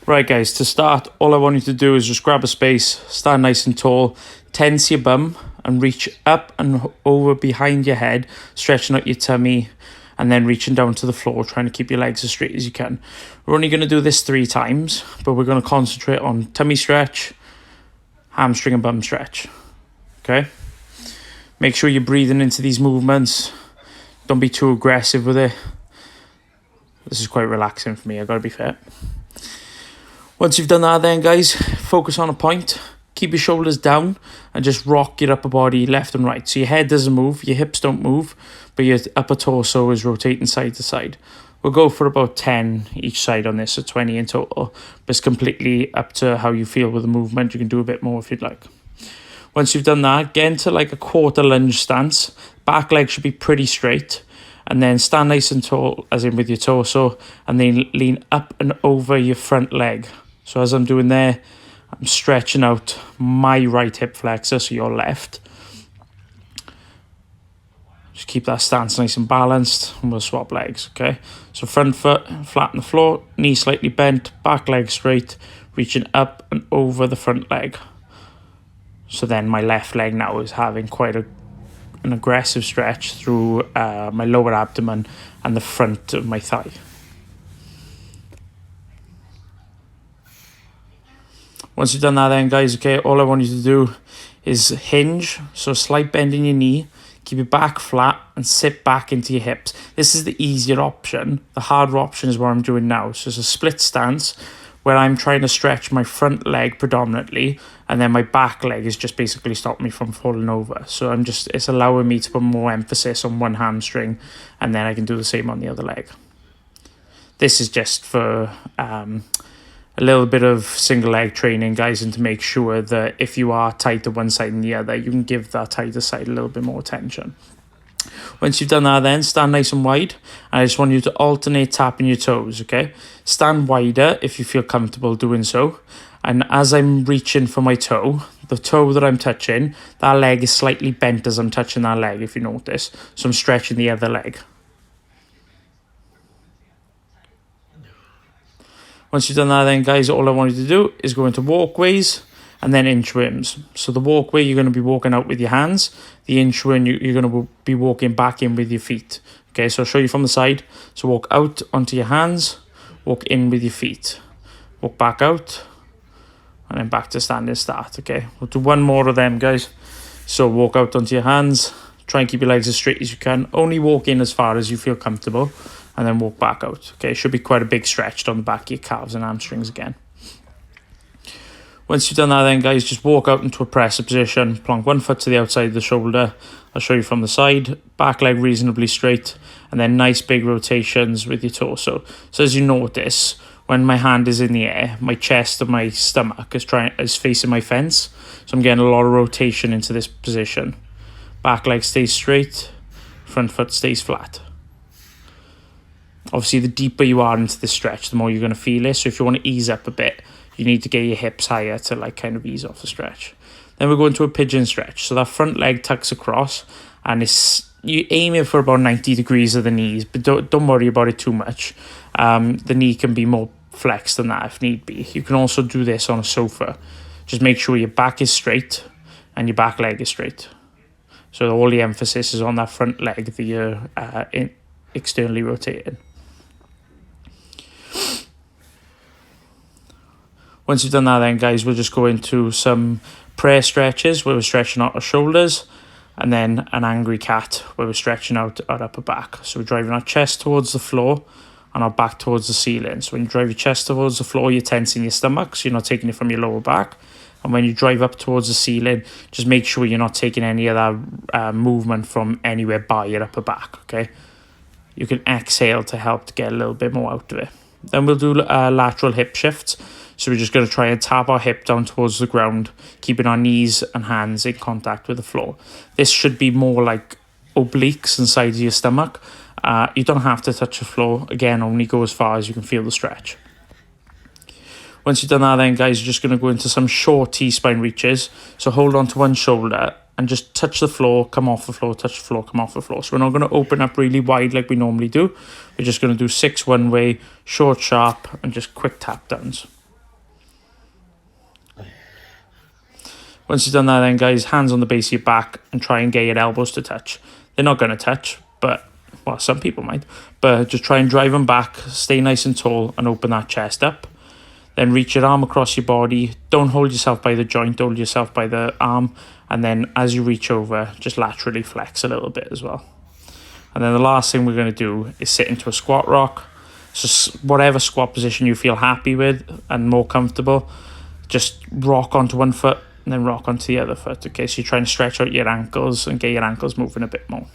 Right guys, to start, all I want you to do is just grab a space, stand nice and tall, tense your bum and reach up and over behind your head, stretching out your tummy and then reaching down to the floor, trying to keep your legs as straight as you can. We're only going to do this 3 times, but we're going to concentrate on tummy stretch, hamstring and bum stretch. Okay? Make sure you're breathing into these movements. Don't be too aggressive with it. This is quite relaxing for me, I gotta be fair. Once you've done that then guys, focus on a point, keep your shoulders down and just rock your upper body left and right. So your head doesn't move, your hips don't move, but your upper torso is rotating side to side. We'll go for about 10 each side on this, so 20 in total. But it's completely up to how you feel with the movement. You can do a bit more if you'd like. Once you've done that, get into like a quarter lunge stance. Back leg should be pretty straight. And then stand nice and tall, as in with your torso, and then lean up and over your front leg. So as I'm doing there, I'm stretching out my right hip flexor, so your left. Just keep that stance nice and balanced, and we'll swap legs, okay? So front foot flat on the floor, knee slightly bent, back leg straight, reaching up and over the front leg. So then my left leg now is having quite an aggressive stretch through my lower abdomen and the front of my thigh. Once you've done that then guys, okay, all I want you to do is hinge, so slight bend in your knee, keep your back flat and sit back into your hips. This is the easier option. The harder option is what I'm doing now. So it's a split stance where I'm trying to stretch my front leg predominantly, and then my back leg is just basically stopping me from falling over. So it's allowing me to put more emphasis on one hamstring, and then I can do the same on the other leg. This is just for a little bit of single leg training, guys, and to make sure that if you are tight to one side and the other, you can give that tighter side a little bit more attention. Once you've done that then, stand nice and wide. I just want you to alternate tapping your toes, okay? Stand wider if you feel comfortable doing so. And as I'm reaching for my toe, the toe that I'm touching, that leg is slightly bent as I'm touching that leg, if you notice. So I'm stretching the other leg. Once you've done that then, guys, all I want you to do is go into walkways and then inchworms. So the walkway, you're going to be walking out with your hands. The inchworm, you're going to be walking back in with your feet. Okay, so I'll show you from the side. So walk out onto your hands, walk in with your feet. Walk back out, and then back to standing start, okay? We'll do one more of them, guys. So walk out onto your hands, try and keep your legs as straight as you can. Only walk in as far as you feel comfortable, and then walk back out, okay? It should be quite a big stretch on the back of your calves and hamstrings again. Once you've done that then, guys, just walk out into a presser position, plonk one foot to the outside of the shoulder. I'll show you from the side, back leg reasonably straight, and then nice big rotations with your torso. So as you notice, when my hand is in the air, my chest and my stomach is facing my fence. So I'm getting a lot of rotation into this position. Back leg stays straight, front foot stays flat. Obviously, the deeper you are into this stretch, the more you're going to feel it. So if you want to ease up a bit, you need to get your hips higher to like kind of ease off the stretch. Then we're going to a pigeon stretch. So that front leg tucks across, and you aim it for about 90 degrees of the knees, but don't worry about it too much. The knee can be more flexed than that if need be. You can also do this on a sofa. Just make sure your back is straight and your back leg is straight. So all the emphasis is on that front leg that you're externally rotating. Once you've done that then, guys, we'll just go into some prayer stretches where we're stretching out our shoulders, and then an angry cat where we're stretching out our upper back. So we're driving our chest towards the floor and our back towards the ceiling. So when you drive your chest towards the floor, you're tensing your stomach, so you're not taking it from your lower back. And when you drive up towards the ceiling, just make sure you're not taking any of that movement from anywhere by your upper back, okay? You can exhale to help to get a little bit more out of it. Then we'll do lateral hip shifts. So we're just going to try and tap our hip down towards the ground, keeping our knees and hands in contact with the floor. This should be more like obliques inside of your stomach. You don't have to touch the floor. Again, only go as far as you can feel the stretch. Once you've done that then, guys, you're just going to go into some short T-spine reaches. So hold on to one shoulder and just touch the floor, come off the floor, touch the floor, come off the floor. So we're not going to open up really wide like we normally do. We're just going to do 6 one way, short, sharp, and just quick tap downs. Once you've done that then, guys, hands on the base of your back and try and get your elbows to touch. They're not going to touch, but, well, some people might. But just try and drive them back, stay nice and tall, and open that chest up. Then reach your arm across your body. Don't hold yourself by the joint, hold yourself by the arm. And then as you reach over, just laterally flex a little bit as well. And then the last thing we're going to do is sit into a squat rock. So whatever squat position you feel happy with and more comfortable, just rock onto one foot and then rock onto the other foot. Okay, so you're trying to stretch out your ankles and get your ankles moving a bit more.